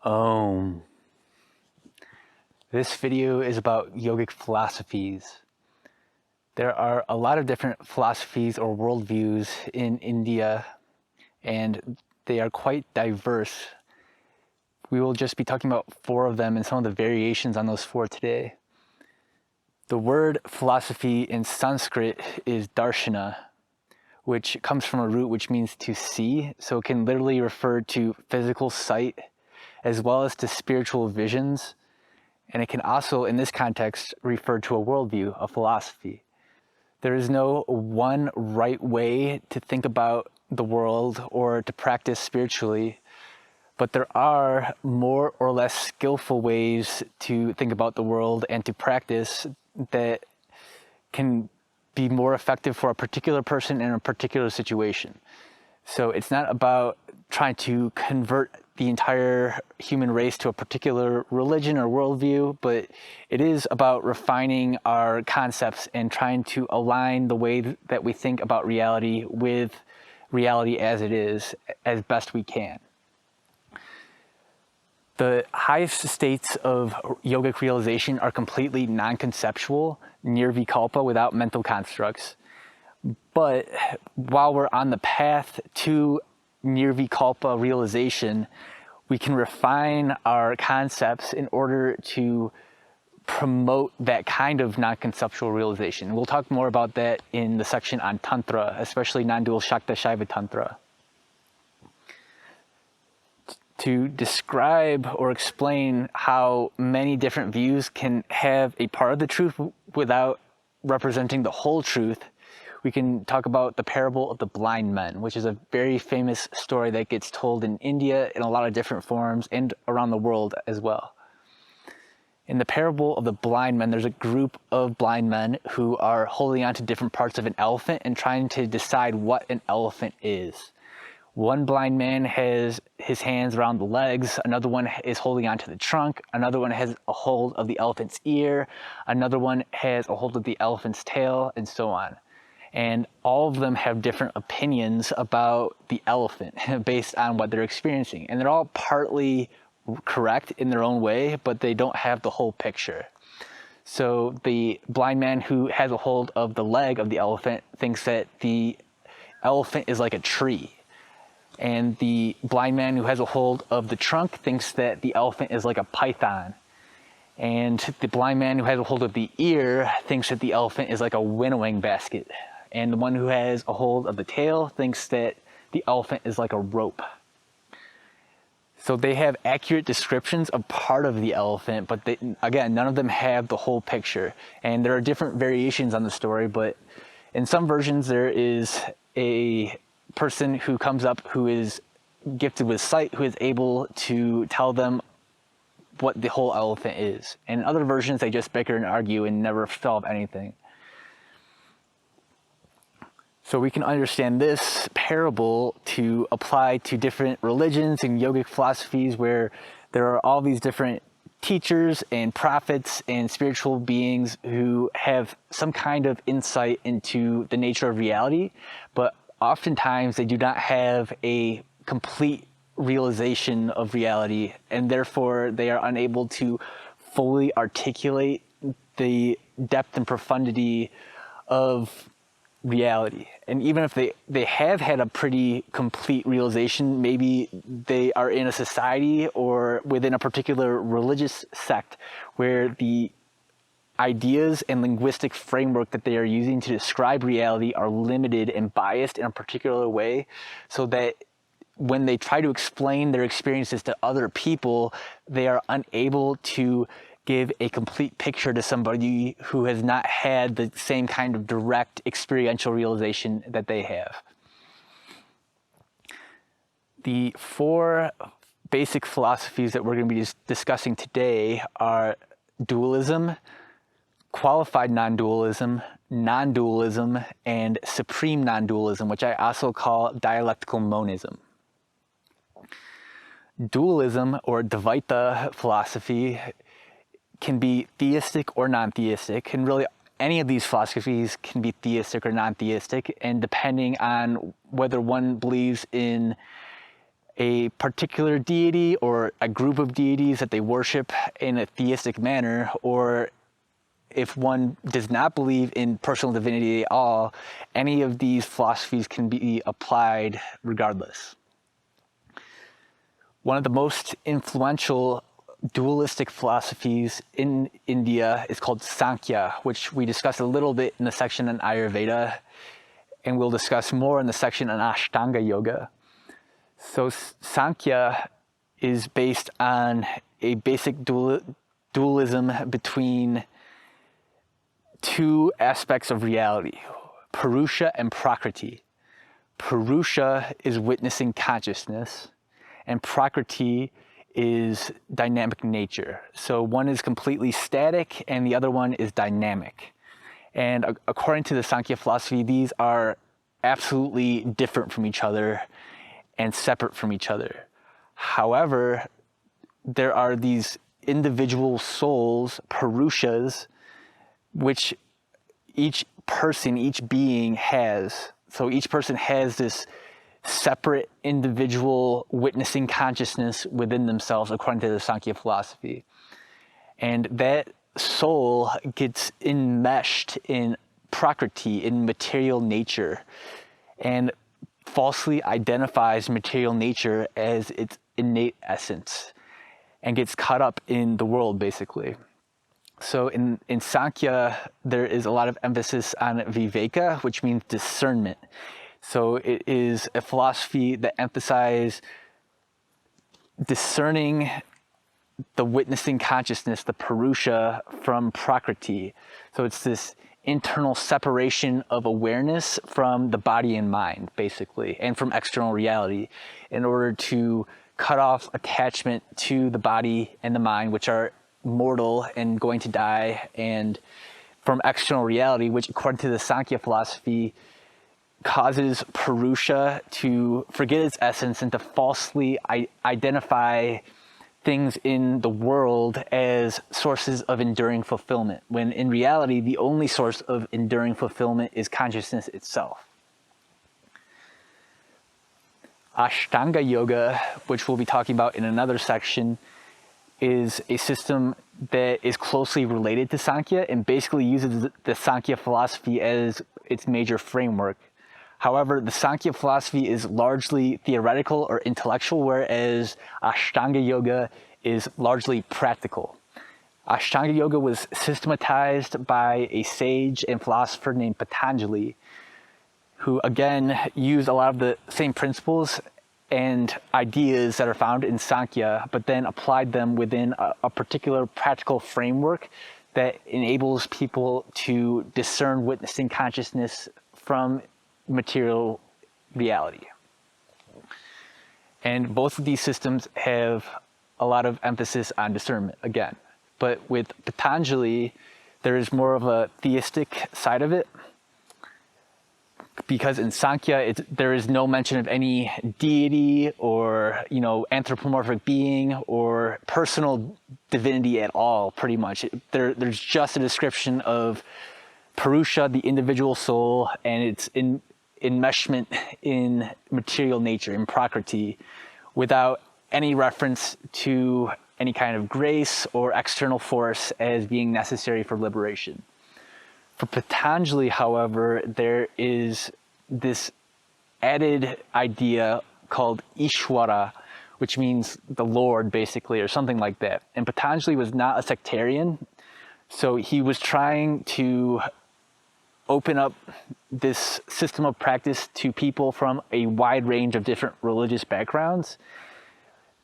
Om. This video is about yogic philosophies. There are a lot of different philosophies or worldviews in India, and they are quite diverse. We will just be talking about 4 of them and some of the variations on those 4 today. The word philosophy in Sanskrit is darshana, which comes from a root which means to see, so it can literally refer to physical sight as well as to spiritual visions. And it can also, in this context, refer to a worldview, a philosophy. There is no one right way to think about the world or to practice spiritually, but there are more or less skillful ways to think about the world and to practice that can be more effective for a particular person in a particular situation. So it's not about trying to convert the entire human race to a particular religion or worldview, but it is about refining our concepts and trying to align the way that we think about reality with reality as it is, as best we can. The highest states of yogic realization are completely non-conceptual, nirvikalpa, without mental constructs. But while we're on the path to nirvikalpa realization, we can refine our concepts in order to promote that kind of non-conceptual realization. We'll talk more about that in the section on Tantra, especially non-dual Shakta Shaiva Tantra. To describe or explain how many different views can have a part of the truth without representing the whole truth, we can talk about the parable of the blind men, which is a very famous story that gets told in India in a lot of different forms and around the world as well. In the parable of the blind men, there's a group of blind men who are holding on to different parts of an elephant and trying to decide what an elephant is. One blind man has his hands around the legs, another one is holding onto the trunk, another one has a hold of the elephant's ear, another one has a hold of the elephant's tail, and so on. And all of them have different opinions about the elephant based on what they're experiencing. And they're all partly correct in their own way, but they don't have the whole picture. So the blind man who has a hold of the leg of the elephant thinks that the elephant is like a tree. And the blind man who has a hold of the trunk thinks that the elephant is like a python. And the blind man who has a hold of the ear thinks that the elephant is like a winnowing basket. And the one who has a hold of the tail thinks that the elephant is like a rope. So they have accurate descriptions of part of the elephant, but again, none of them have the whole picture. And there are different variations on the story, but in some versions there is a person who comes up who is gifted with sight, who is able to tell them what the whole elephant is. And in other versions, they just bicker and argue and never solve anything. So we can understand this parable to apply to different religions and yogic philosophies where there are all these different teachers and prophets and spiritual beings who have some kind of insight into the nature of reality, but oftentimes they do not have a complete realization of reality, and therefore they are unable to fully articulate the depth and profundity of reality. And even if they have had a pretty complete realization, maybe they are in a society or within a particular religious sect where the ideas and linguistic framework that they are using to describe reality are limited and biased in a particular way, so that when they try to explain their experiences to other people, they are unable to give a complete picture to somebody who has not had the same kind of direct experiential realization that they have. The 4 basic philosophies that we're going to be discussing today are dualism, qualified non-dualism, non-dualism, and supreme non-dualism, which I also call dialectical monism. Dualism, or Dvaita philosophy, can be theistic or non-theistic, and really any of these philosophies can be theistic or non-theistic, and depending on whether one believes in a particular deity or a group of deities that they worship in a theistic manner, or if one does not believe in personal divinity at all, any of these philosophies can be applied regardless. One of the most influential dualistic philosophies in India is called Sankhya, which we discussed a little bit in the section on Ayurveda, and we'll discuss more in the section on Ashtanga Yoga. So Sankhya is based on a basic dualism between two aspects of reality, Purusha and Prakriti. Purusha is witnessing consciousness, and Prakriti is dynamic nature. So one is completely static and the other one is dynamic. And according to the Sankhya philosophy, these are absolutely different from each other and separate from each other. However, there are these individual souls, Purushas, which each person, each being has. So each person has this separate individual witnessing consciousness within themselves, according to the Sankhya philosophy. And that soul gets enmeshed in Prakriti, in material nature, and falsely identifies material nature as its innate essence and gets caught up in the world, basically. So in Sankhya, there is a lot of emphasis on viveka, which means discernment. So it is a philosophy that emphasizes discerning the witnessing consciousness, the Purusha, from Prakriti. So it's this internal separation of awareness from the body and mind, basically, and from external reality, in order to cut off attachment to the body and the mind, which are mortal and going to die, and from external reality, which according to the Sankhya philosophy causes Purusha to forget its essence and to falsely identify things in the world as sources of enduring fulfillment, when in reality the only source of enduring fulfillment is consciousness itself. Ashtanga Yoga, which we'll be talking about in another section, is a system that is closely related to Sankhya and basically uses the Sankhya philosophy as its major framework. However, the Sankhya philosophy is largely theoretical or intellectual, whereas Ashtanga Yoga is largely practical. Ashtanga Yoga was systematized by a sage and philosopher named Patanjali, who again used a lot of the same principles and ideas that are found in Sankhya, but then applied them within a particular practical framework that enables people to discern witnessing consciousness from material reality. And both of these systems have a lot of emphasis on discernment, again. But with Patanjali, there is more of a theistic side of it, because in Sankhya, there is no mention of any deity or, anthropomorphic being or personal divinity at all, pretty much. There's just a description of Purusha, the individual soul, and its enmeshment in material nature, in Prakriti, without any reference to any kind of grace or external force as being necessary for liberation. For Patanjali, however, there is this added idea called Ishwara, which means the Lord, basically, or something like that. And Patanjali was not a sectarian, so he was trying to open up this system of practice to people from a wide range of different religious backgrounds.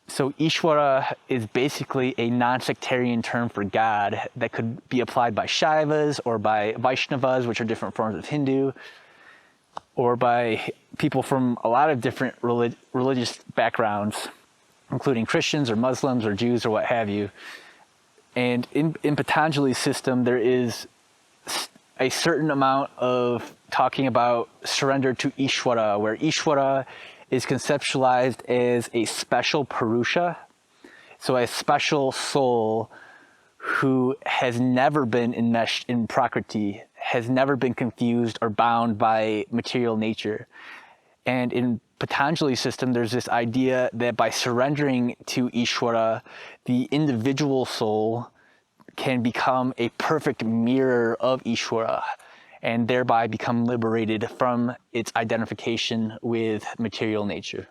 So Ishwara is basically a non-sectarian term for God that could be applied by Shaivas or by Vaishnavas, which are different forms of Hindu, or by people from a lot of different religious backgrounds, including Christians or Muslims or Jews or what have you. And in Patanjali's system, there is a certain amount of talking about surrender to Ishwara, where Ishwara is conceptualized as a special Purusha, so a special soul who has never been enmeshed in Prakriti, has never been confused or bound by material nature. And in Patanjali system, there's this idea that by surrendering to Ishvara, the individual soul can become a perfect mirror of Ishvara and thereby become liberated from its identification with material nature.